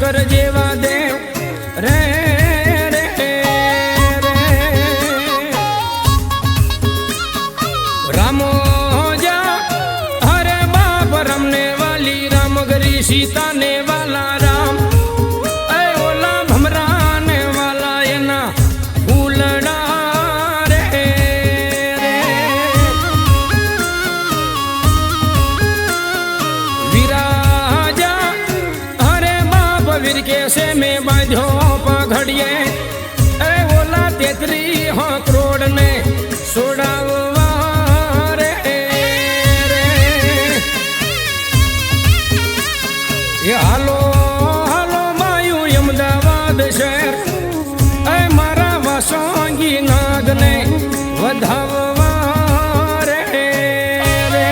शंकर जेवा देव रे रे रे रामो जा हरे बाप रमने वाली राम गरी सीता ने वाला राम ओला भमराने वाला ये ना फूलड़ा रे रे विराजा हरे बाप वीर के से में बांधो पघड़िए ओला 33 करोड़ ने सोडावा रे रे ये हालो हालो मायू अमदावाद शहर मारा वासोंगी नाग ने वधावा रे रे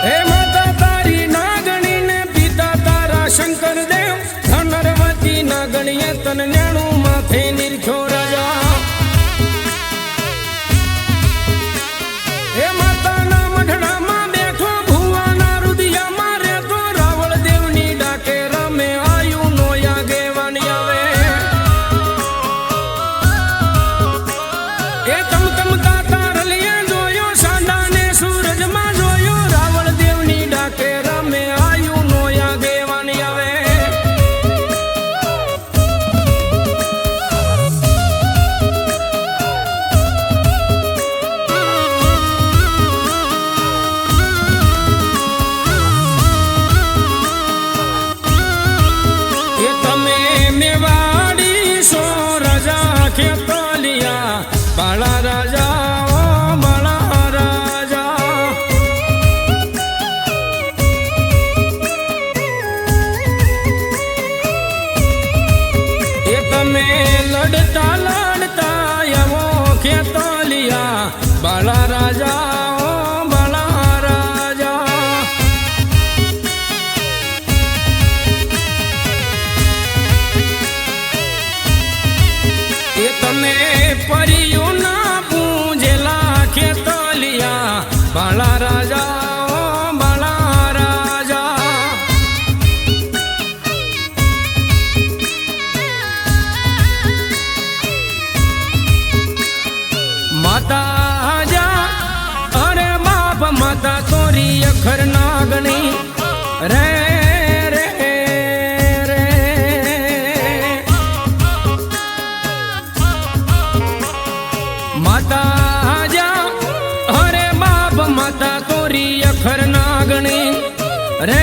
हे माता तारी नागणी ने पिता तारा शंकर देव धनरवती नागणीए तन न्याणु माथे निरख्यो राजा हे माता ना मढड़ा मां बैठो भुवा ना रुदिया मारे तो रावल देवनी डाके रमे आयु नो यागे वाणी आवे ए तम तम ताता रलिया जोयो सांडा ने सूरज मां जोयो रावल देवनी डाके रमे आयु नो यागे वाणी आवे ये तमे मेवाड़ी सो राजा के तोलिया बाला राजा ओ बाला राजा ये तमे लड़ता लड़ता वो के तोलिया बाला राजा ओ बाला राजा ये तमे परियो ना पूंजेला के तोलिया बाला राजा ओ बाला राजा माता जा अरे बाप माता तोरी अखर नागणी रे रे रे माता जा अरे बाप माता तोरी अखर नागणी रे